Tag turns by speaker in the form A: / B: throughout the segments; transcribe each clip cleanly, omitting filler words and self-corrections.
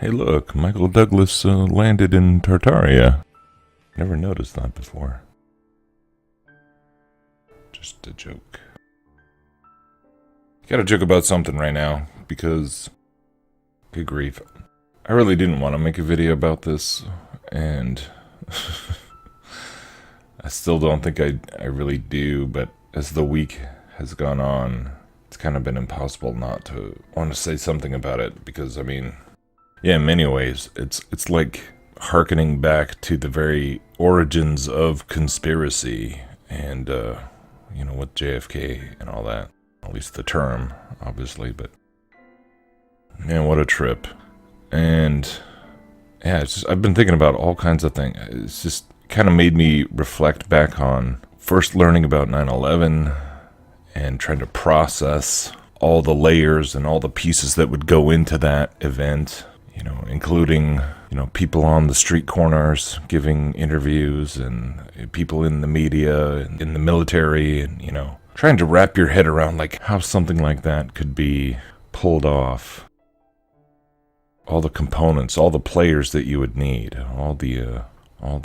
A: Hey look, Michael Douglas landed in Tartaria. Never noticed that before. Just a joke. Gotta joke about something right now, because, good grief, I really didn't want to make a video about this, and I still don't think I really do, but as the week has gone on, it's kind of been impossible not to want to say something about it, because, I mean, yeah, in many ways, it's like hearkening back to the very origins of conspiracy and, with JFK and all that. At least the term, obviously, but man, what a trip. And yeah, I've been thinking about all kinds of things. It's just kind of made me reflect back on first learning about 9/11 and trying to process all the layers and all the pieces that would go into that event. Including, people on the street corners giving interviews and people in the media and in the military and, trying to wrap your head around like how something like that could be pulled off. All the components, all the players that you would need, all the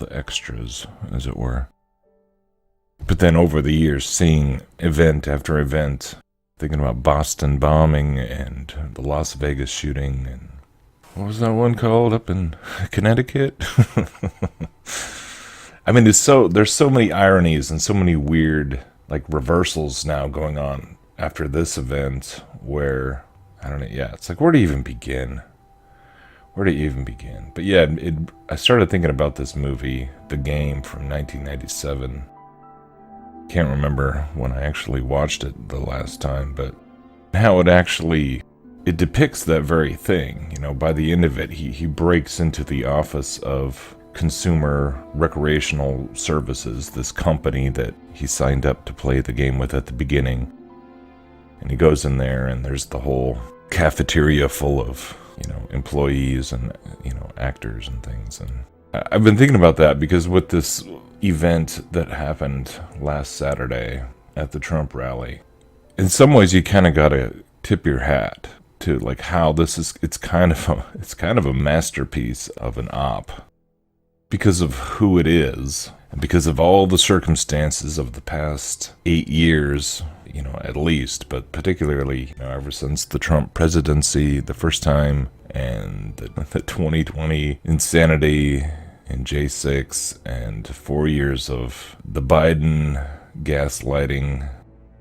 A: extras, as it were. But then over the years, seeing event after event, thinking about Boston bombing and the Las Vegas shooting and what was that one called up in Connecticut? I mean, there's so many ironies and so many weird reversals now going on after this event where I don't know. Yeah, it's like where do you even begin? Where do you even begin? But yeah, I started thinking about this movie, The Game from 1997. Can't remember when I actually watched it the last time, but how it depicts that very thing. By the end of it, he breaks into the office of Consumer Recreational Services, this company that he signed up to play the game with at the beginning. And he goes in there, and there's the whole cafeteria full of, employees and, actors and things. And I've been thinking about that because with this event that happened last Saturday at the Trump rally, in some ways you kind of got to tip your hat to how this is. It's kind of a masterpiece of an op because of who it is and because of all the circumstances of the past 8 years, at least, but particularly ever since the Trump presidency the first time and the 2020 insanity in J6 and 4 years of the Biden gaslighting.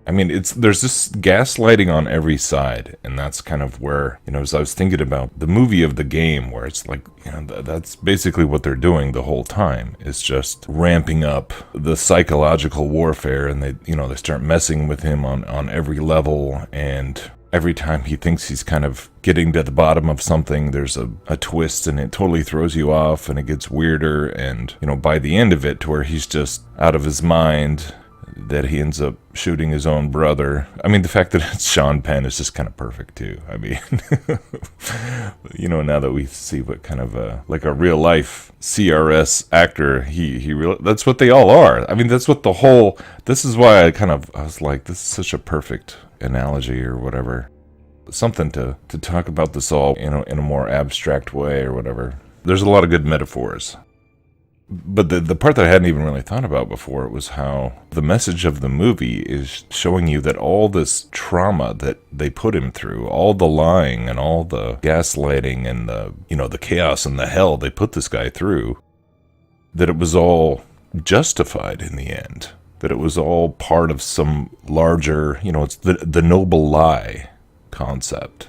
A: I mean, there's this gaslighting on every side, and that's kind of where, as I was thinking about the movie of The Game, where it's like, that's basically what they're doing the whole time, is just ramping up the psychological warfare, and they start messing with him on every level, and every time he thinks he's kind of getting to the bottom of something, there's a twist, and it totally throws you off, and it gets weirder, and, by the end of it, to where he's just out of his mind, that he ends up shooting his own brother. I mean, the fact that it's Sean Penn is just kind of perfect too. I mean, now that we see what kind of a real life CRS actor that's what they all are. I mean, that's what this is why I was like, this is such a perfect analogy or whatever. Something to talk about this all, in a more abstract way or whatever. There's a lot of good metaphors. But the part that I hadn't even really thought about before was how the message of the movie is showing you that all this trauma that they put him through, all the lying and all the gaslighting and the chaos and the hell they put this guy through, that it was all justified in the end. That it was all part of some larger, it's the noble lie concept.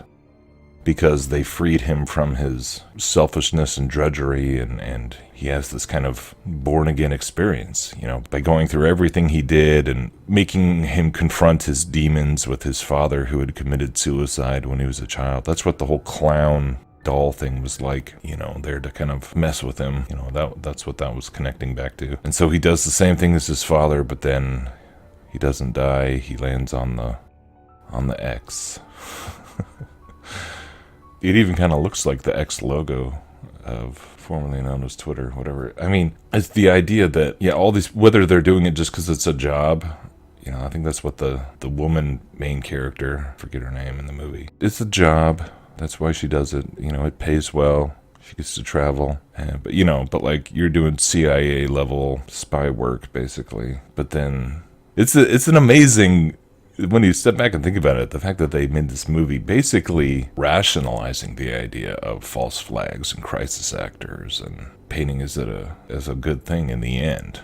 A: Because they freed him from his selfishness and drudgery, and he has this kind of born-again experience, by going through everything he did and making him confront his demons with his father who had committed suicide when he was a child. That's what the whole clown doll thing was like, there to kind of mess with him. That's what that was connecting back to. And so he does the same thing as his father, but then he doesn't die. He lands on the X. It even kind of looks like the X logo of formerly known as Twitter, whatever. I mean, it's the idea that, all these, whether they're doing it just because it's a job, I think that's what the woman main character, forget her name in the movie, it's a job. That's why she does it. It pays well. She gets to travel. But like you're doing CIA level spy work basically. But then it's an amazing, when you step back and think about it, the fact that they made this movie basically rationalizing the idea of false flags and crisis actors and painting as a good thing in the end.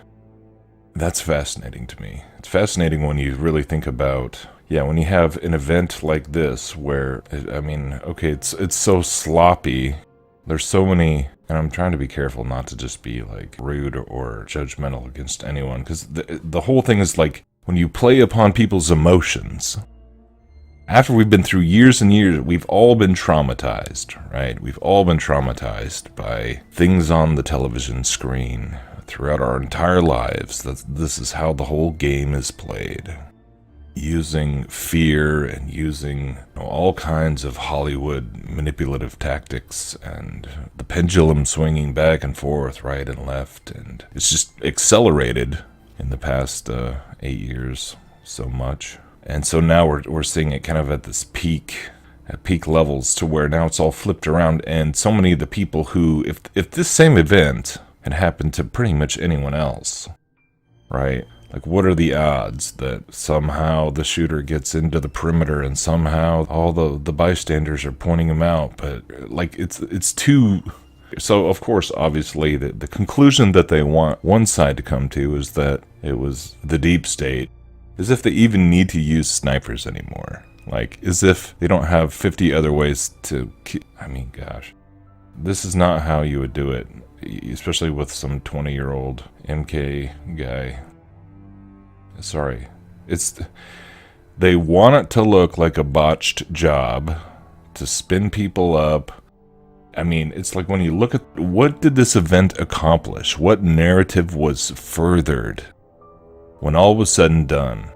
A: That's fascinating to me. It's fascinating when you really think about, when you have an event like this where, it's so sloppy. There's so many, and I'm trying to be careful not to just be like rude or judgmental against anyone, because the whole thing is like, when you play upon people's emotions, after we've been through years and years, we've all been traumatized, right? We've all been traumatized by things on the television screen throughout our entire lives. This is how the whole game is played. Using fear and using all kinds of Hollywood manipulative tactics and the pendulum swinging back and forth, right and left. And it's just accelerated in the past 8 years so much. And so now we're seeing it kind of at this peak levels, to where now it's all flipped around. And so many of the people who, if this same event had happened to pretty much anyone else, right? Like, what are the odds that somehow the shooter gets into the perimeter and somehow all the bystanders are pointing him out? But like, it's too. So of course, obviously, the conclusion that they want one side to come to is that it was the deep state, as if they even need to use snipers anymore. Like, as if they don't have 50 other ways to. Gosh, this is not how you would do it, especially with some 20-year-old MK guy. Sorry. They want it to look like a botched job, to spin people up. It's like, when you look at what did this event accomplish? What narrative was furthered when all was said and done?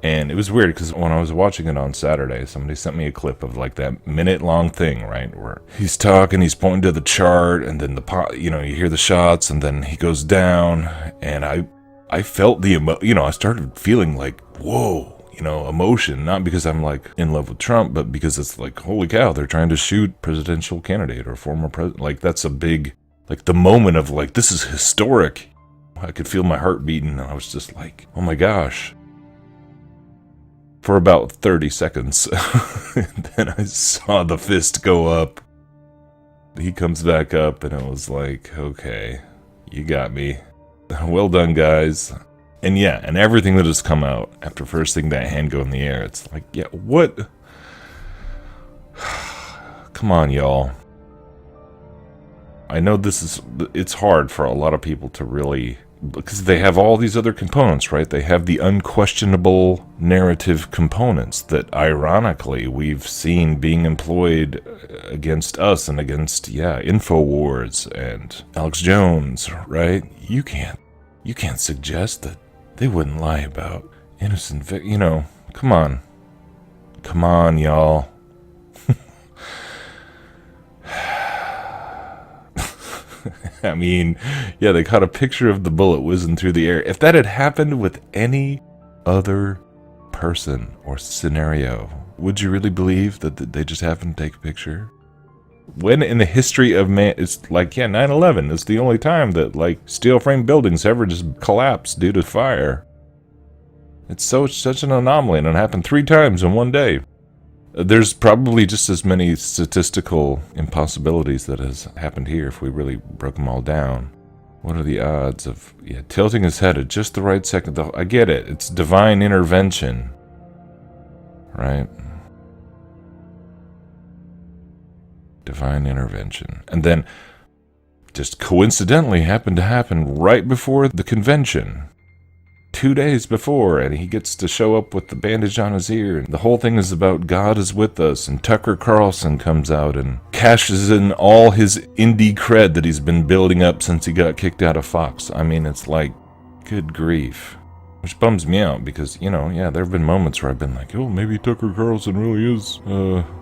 A: And it was weird, because when I was watching it on Saturday, somebody sent me a clip of like that minute-long thing, right, where he's talking, he's pointing to the chart, and then you hear the shots, and then he goes down, and I felt I started feeling like, whoa, emotion, not because I'm like in love with Trump, but because it's like, holy cow, they're trying to shoot presidential candidate or former president. Like, that's a big, like, the moment of like, this is historic. I could feel my heart beating, and I was just like, oh my gosh. For about 30 seconds. Then I saw the fist go up. He comes back up, and it was like, okay, you got me. Well done, guys. And and everything that has come out after first seeing that hand go in the air, it's like, what? Come on, y'all. I know it's hard for a lot of people to really, because they have all these other components, right? They have the unquestionable narrative components that, ironically, we've seen being employed against us and against, InfoWars and Alex Jones, right? You can't suggest that they wouldn't lie about innocent come on. Come on, y'all. They caught a picture of the bullet whizzing through the air. If that had happened with any other person or scenario, would you really believe that they just happened to take a picture? When in the history of man, it's like, 9/11 is the only time that like steel frame buildings ever just collapsed due to fire. It's such an anomaly, and it happened 3 times in one day. There's probably just as many statistical impossibilities that has happened here if we really broke them all down. What are the odds of tilting his head at just the right second? I get it. It's divine intervention, right? Divine intervention. And then just coincidentally happened to happen right before the convention. 2 days before, and he gets to show up with the bandage on his ear. And the whole thing is about God is with us, and Tucker Carlson comes out and cashes in all his indie cred that he's been building up since he got kicked out of Fox. It's like, good grief. Which bums me out because, there have been moments where I've been like, oh, maybe Tucker Carlson really is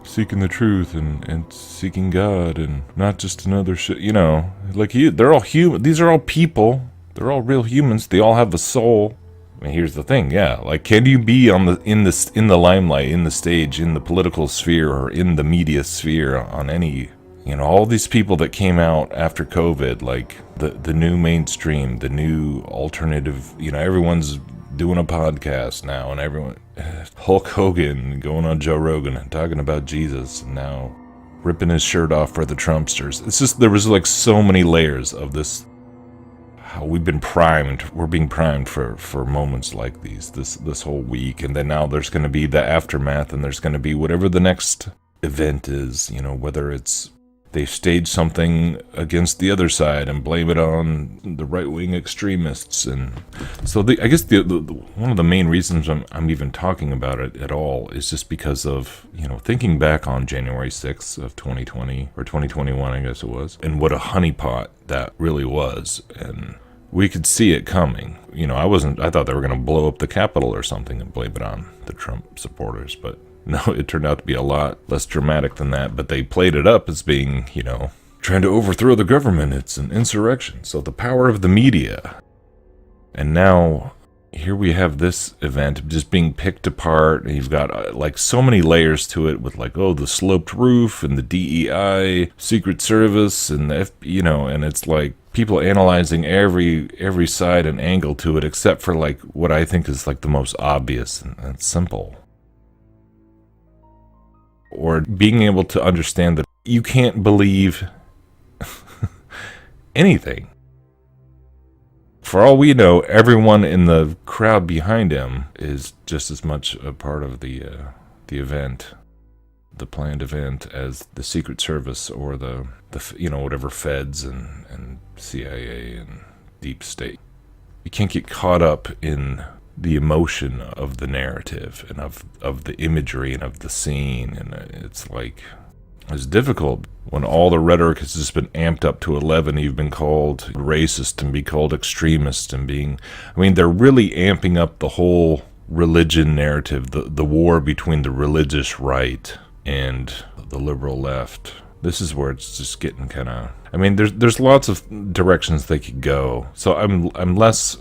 A: seeking the truth and seeking God and not just another shit, they're all human. These are all people. They're all real humans. They all have a soul. I mean, here's the thing, yeah. Like, can you be in the limelight, in the stage, in the political sphere, or in the media sphere on any, all these people that came out after COVID, like the new mainstream, the new alternative, everyone's doing a podcast now, and everyone, Hulk Hogan going on Joe Rogan and talking about Jesus, and now ripping his shirt off for the Trumpsters. It's just, there was like so many layers of this. How we're being primed for moments like these, this whole week, and then now there's going to be the aftermath, and there's going to be whatever the next event is, whether it's they stage something against the other side and blame it on the right-wing extremists. And so I guess the one of the main reasons I'm even talking about it at all is just because of, thinking back on January 6th of 2020, or 2021, I guess it was, and what a honeypot that really was. And we could see it coming. I thought they were going to blow up the Capitol or something and blame it on the Trump supporters, but no, it turned out to be a lot less dramatic than that. But they played it up as being, trying to overthrow the government. It's an insurrection. So the power of the media. And now here we have this event just being picked apart, and you've got like so many layers to it, with like, the sloped roof and the DEI, Secret Service, and the and it's like people analyzing every side and angle to it, except for like what I think is like the most obvious and simple. Or being able to understand that you can't believe anything. For all we know, everyone in the crowd behind him is just as much a part of the event, the planned event, as the Secret Service or the whatever feds and CIA and deep state. You can't get caught up in the emotion of the narrative and of the imagery and of the scene, and it's difficult when all the rhetoric has just been amped up to 11. You've been called racist and be called extremist, and they're really amping up the whole religion narrative, the war between the religious right and the liberal left. This is where it's just getting kind of, there's lots of directions they could go. So I'm less,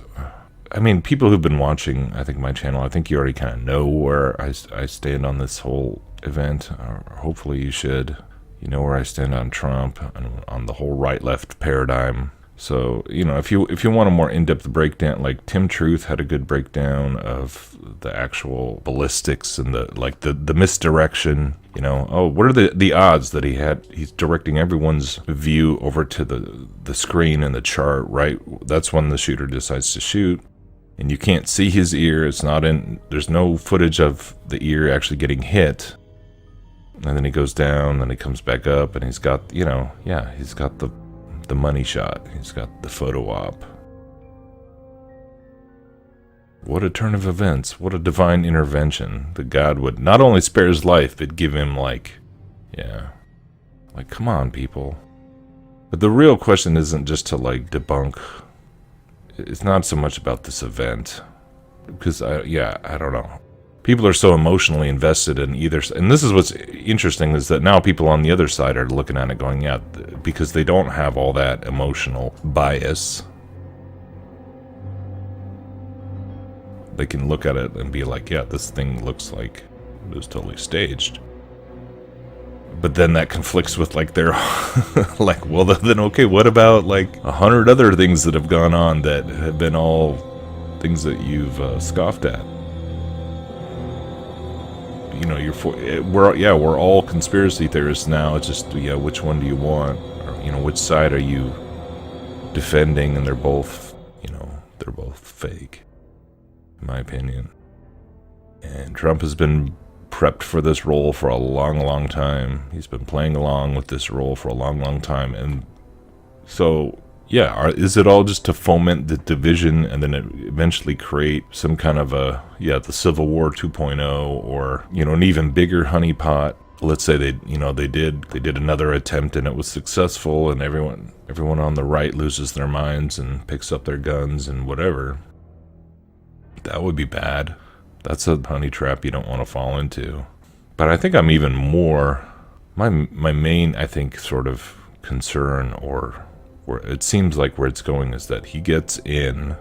A: people who've been watching, I think, my channel, I think you already kind of know where I stand on this whole event, or hopefully you should. You know where I stand on Trump and on the whole right-left paradigm. So, if you want a more in-depth breakdown, like Tim Truth had a good breakdown of the actual ballistics and the misdirection, what are the odds that he's directing everyone's view over to the screen and the chart, right? That's when the shooter decides to shoot. And you can't see his ear. There's no footage of the ear actually getting hit. And then he goes down, then he comes back up, and he's got, he's got the money shot. He's got the photo op. What a turn of events. What a divine intervention that God would not only spare his life, but give him come on, people. But the real question isn't just to debunk. It's not so much about this event, because I don't know. People are so emotionally invested in either, and this is what's interesting, is that now people on the other side are looking at it going, because they don't have all that emotional bias. They can look at it and be like, this thing looks like it was totally staged. But then that conflicts with their then okay, what about 100 other things that have gone on that have been all things that you've scoffed at? We're all conspiracy theorists now. It's just, which one do you want? Or, which side are you defending? And they're both fake, in my opinion. And Trump has been prepped for this role for a long, long time. He's been playing along with this role for a long, long time. And so, is it all just to foment the division and then eventually create some kind of the Civil War 2.0, or, an even bigger honeypot? Let's say they did another attempt and it was successful, and everyone on the right loses their minds and picks up their guns and whatever. That would be bad. That's a honey trap you don't want to fall into. But I think I'm even more, my main, I think, sort of concern, or where it seems like where it's going, is that he gets in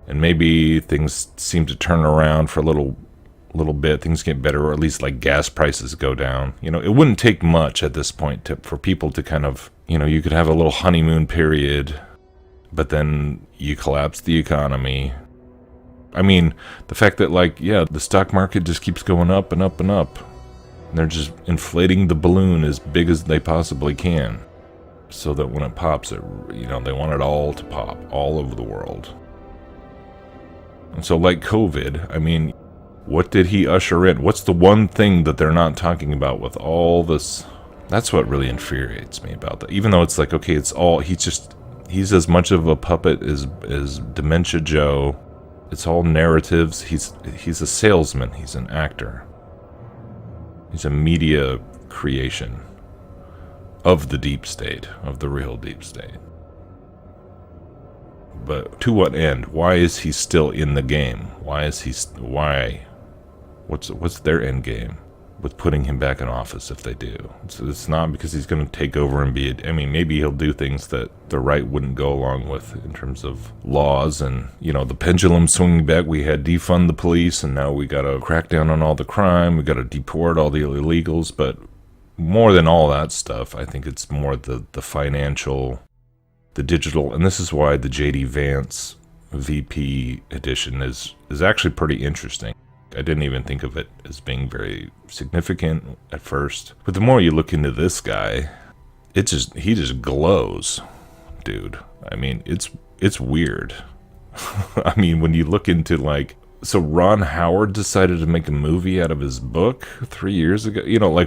A: And maybe things seem to turn around for a little bit. Things get better, or at least like gas prices go down. It wouldn't take much at this point for people to kind of, you could have a little honeymoon period, but then you collapse the economy. I mean, the fact that the stock market just keeps going up and up and up. And they're just inflating the balloon as big as they possibly can, so that when it pops, they want it all to pop all over the world. And so like COVID, I mean, what did he usher in? What's the one thing that they're not talking about with all this? That's what really infuriates me about that. Even though it's like, okay, he's as much of a puppet as Dementia Joe. It's all narratives. He's a salesman. He's an actor. He's a media creation of the deep state, of the real deep state. But to what end? Why is he still in the game? Why? What's their end game with putting him back in office if they do? It's not because he's going to take over and maybe he'll do things that the right wouldn't go along with in terms of laws and, the pendulum swinging back. We had defund the police, and now we got to crack down on all the crime. We got to deport all the illegals. But more than all that stuff, I think it's more the financial, the digital, and this is why the J.D. Vance VP edition is actually pretty interesting. I didn't even think of it as being very significant at first, but the more you look into this guy, he just glows, dude. I mean, it's weird. I mean, when you look into so Ron Howard decided to make a movie out of his book 3 years ago.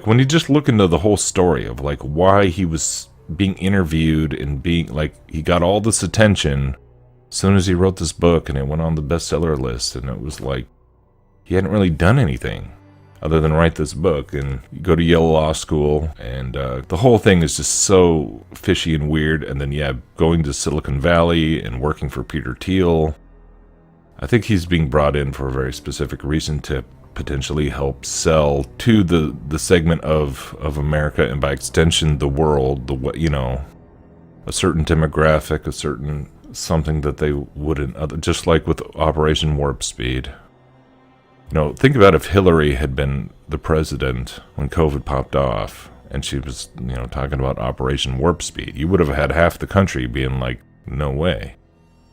A: When you just look into the whole story of why he was being interviewed and being he got all this attention as soon as he wrote this book, and it went on the bestseller list, and it was he hadn't really done anything other than write this book and go to Yale Law School, and the whole thing is just so fishy and weird. And then going to Silicon Valley and working for Peter Thiel. I think he's being brought in for a very specific reason to potentially help sell to the segment of America, and by extension the world, a certain demographic, a certain something that they wouldn't, just like with Operation Warp Speed. Think about if Hillary had been the president when COVID popped off, and she was, talking about Operation Warp Speed. You would have had half the country being no way.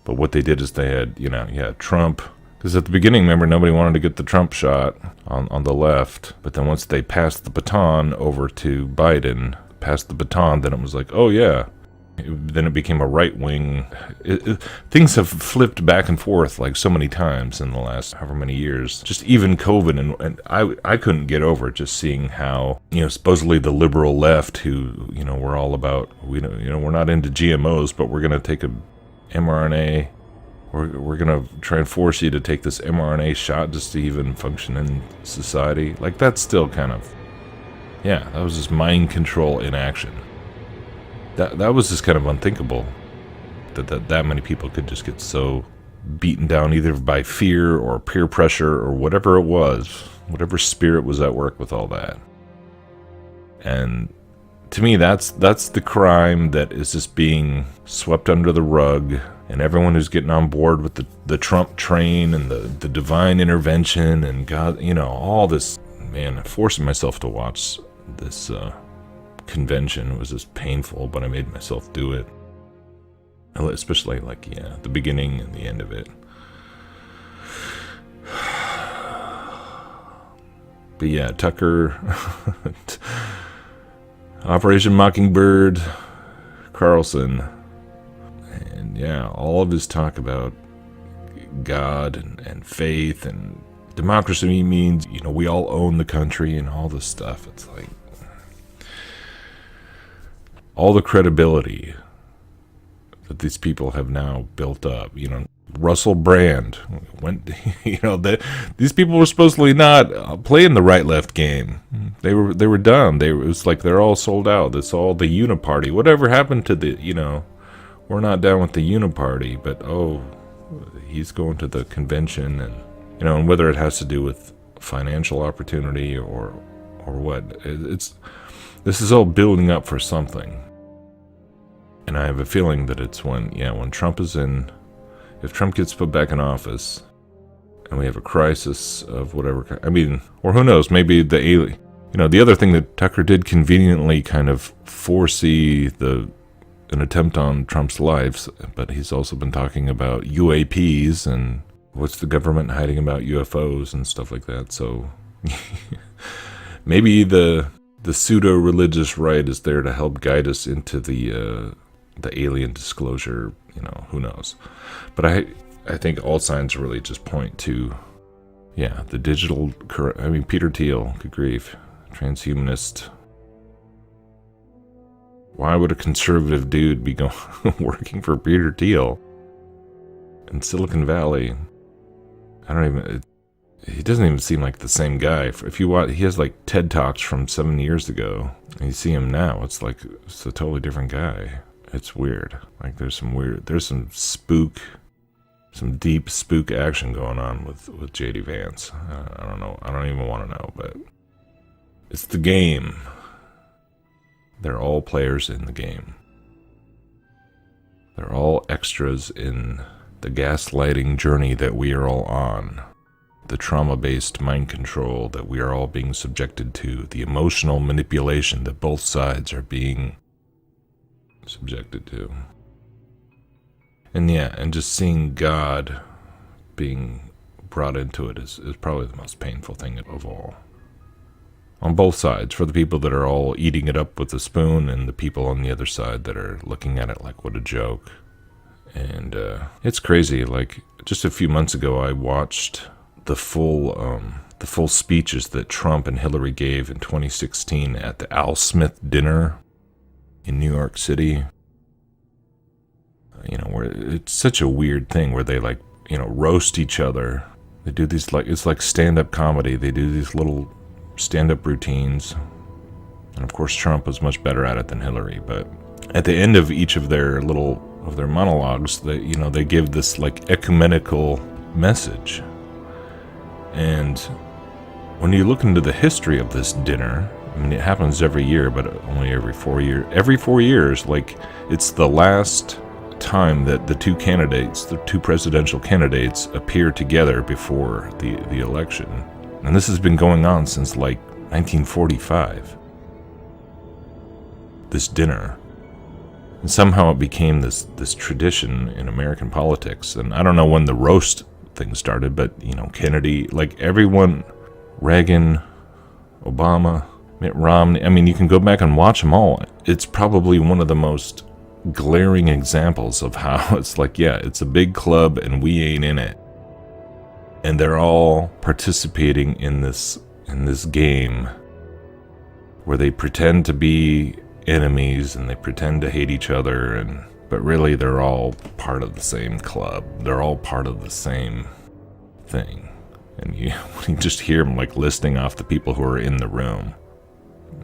A: But what they did is they had, Trump. Because at the beginning, remember, nobody wanted to get the Trump shot on the left. But then once they passed the baton over to Biden, then it was oh yeah. Then it became a right-wing. Things have flipped back and forth so many times in the last however many years. Just even COVID, and I couldn't get over it, just seeing how, supposedly the liberal left, who, we're all about, we're not into GMOs, but we're going to take a mRNA. We're going to try and force you to take this mRNA shot just to even function in society. That's still kind of, that was just mind control in action. That was just kind of unthinkable, that many people could just get so beaten down either by fear or peer pressure or whatever it was, whatever spirit was at work with all that. And to me, that's the crime that is just being swept under the rug, and everyone who's getting on board with the Trump train and the divine intervention and God, all this, man, forcing myself to watch this convention was just painful, but I made myself do it, especially the beginning and the end of it. But yeah, Tucker, Operation Mockingbird, Carlson, and all of his talk about God and faith and democracy means, we all own the country and all this stuff. It's all the credibility that these people have now built up. Russell Brand went, these people were supposedly not playing the right-left game. They were done. It was they're all sold out. It's all the uniparty. Whatever happened to the, we're not down with the uniparty, but he's going to the convention, and and whether it has to do with financial opportunity or what, this is all building up for something. And I have a feeling that it's when Trump is in, if Trump gets put back in office and we have a crisis of whatever kind, I mean, or who knows, maybe the alien, the other thing that Tucker did conveniently kind of foresee an attempt on Trump's life, but he's also been talking about UAPs and what's the government hiding about UFOs and stuff like that. So maybe the pseudo-religious right is there to help guide us into the alien disclosure. Who knows? But I think all signs really just point to, the digital. I mean, Peter Thiel, good grief, transhumanist. Why would a conservative dude be working for Peter Thiel in Silicon Valley? He doesn't even seem like the same guy. If you watch, he has like TED Talks from 7 years ago, and you see him now, it's a totally different guy. It's weird. Like there's some deep spook action going on with J.D. Vance. I don't know. I don't even want to know, but it's the game. They're all players in the game. They're all extras in the gaslighting journey that we are all on. The trauma-based mind control that we are all being subjected to. The emotional manipulation that both sides are being subjected to. And just seeing God being brought into it is probably the most painful thing of all. On both sides, for the people that are all eating it up with a spoon and the people on the other side that are looking at it like, what a joke. And it's crazy. Like, just a few months ago, I watched the full speeches that Trump and Hillary gave in 2016 at the Al Smith dinner in New York City. Where it's such a weird thing where they roast each other. They do these it's like stand-up comedy. They do these little stand-up routines, and of course Trump was much better at it than Hillary. But at the end of each of their monologues, they give this ecumenical message. And when you look into the history of this dinner, I mean, it happens every year, but only every 4 years. Every 4 years, it's the last time that the two presidential candidates appear together before the election. And this has been going on since 1945. This dinner. And somehow it became this tradition in American politics. And I don't know when the roast thing started, but Kennedy, everyone, Reagan, Obama, Mitt Romney, I mean, you can go back and watch them all. It's probably one of the most glaring examples of how it's it's a big club and we ain't in it. And they're all participating in this game where they pretend to be enemies and they pretend to hate each other, but really they're all part of the same club. They're all part of the same thing. And you just hear them listing off the people who are in the room.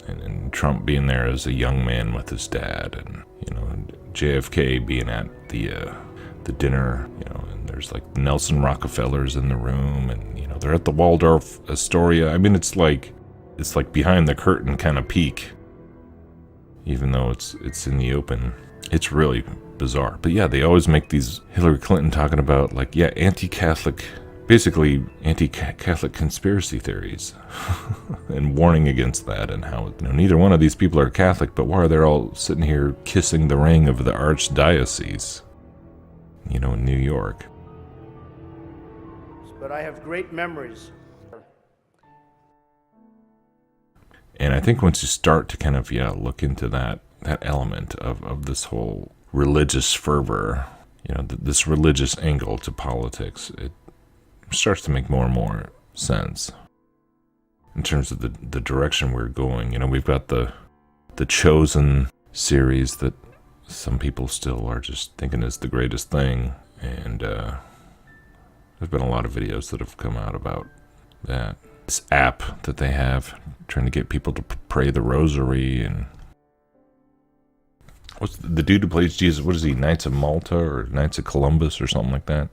A: And Trump being there as a young man with his dad, and JFK being at the dinner, and there's Nelson Rockefeller's in the room, and they're at the Waldorf Astoria. I mean, it's like behind the curtain kind of peek, even though it's in the open. It's really bizarre. But yeah, they always make these Hillary Clinton talking about anti-Catholic, basically anti-Catholic conspiracy theories and warning against that, and how neither one of these people are Catholic, but why are they all sitting here kissing the ring of the archdiocese, in New York.
B: But I have great memories.
A: And I think once you start to kind of look into that element of this whole religious fervor, this religious angle to politics, it starts to make more and more sense in terms of the direction we're going. We've got the Chosen series that some people still are just thinking is the greatest thing, and there's been a lot of videos that have come out about that. This app that they have trying to get people to pray the rosary, and what's the dude who plays Jesus? What is he? Knights of Malta or Knights of Columbus or something like that?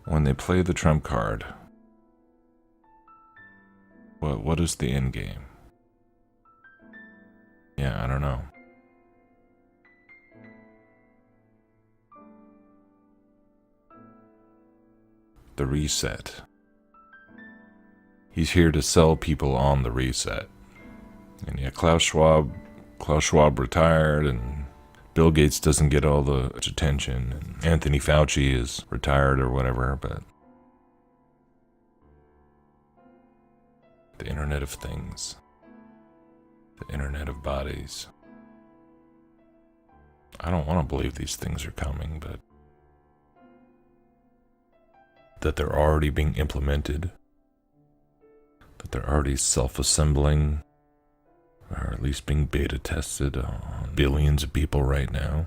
A: When they play the trump card, what is the end game? Yeah, I don't know. the reset. He's here to sell people on the reset. And yeah, Klaus Schwab retired, and Bill Gates doesn't get all the attention, and Anthony Fauci is retired or whatever, but the Internet of Things, the Internet of Bodies. I don't want to believe these things are coming, but that they're already being implemented, that they're already self-assembling, or at least being beta tested on billions of people right now.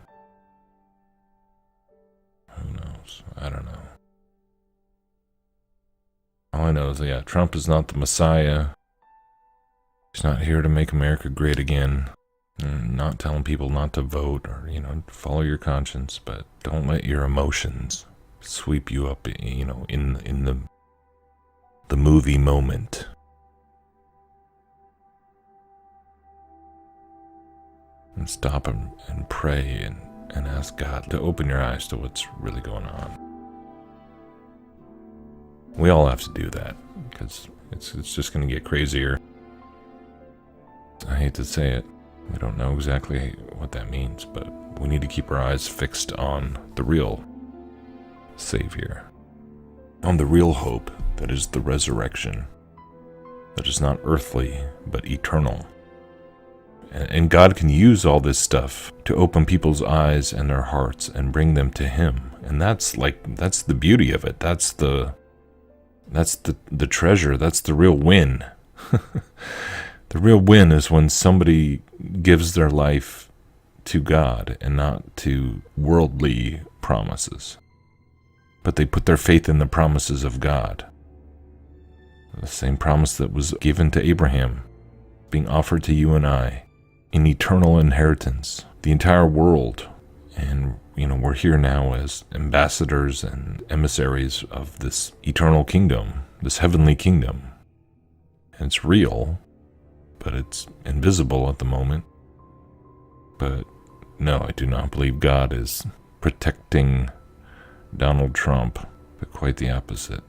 A: Who knows? I don't know. All I know is, yeah, Trump is not the Messiah. He's not here to make America great again. Not telling people not to vote or, follow your conscience, but don't let your emotions sweep you up, in the movie moment. And stop and pray and ask God to open your eyes to what's really going on. We all have to do that, because it's just going to get crazier. I hate to say it. We don't know exactly what that means, but we need to keep our eyes fixed on the real Savior, on the real hope that is the resurrection, that is not earthly, but eternal. And God can use all this stuff to open people's eyes and their hearts and bring them to Him. And that's the beauty of it. That's the treasure. That's the real win. The real win is when somebody gives their life to God and not to worldly promises, but they put their faith in the promises of God. The same promise that was given to Abraham, being offered to you and I, in eternal inheritance, the entire world. And, we're here now as ambassadors and emissaries of this eternal kingdom, this heavenly kingdom. And it's real, but it's invisible at the moment. But no, I do not believe God is protecting Donald Trump, but quite the opposite.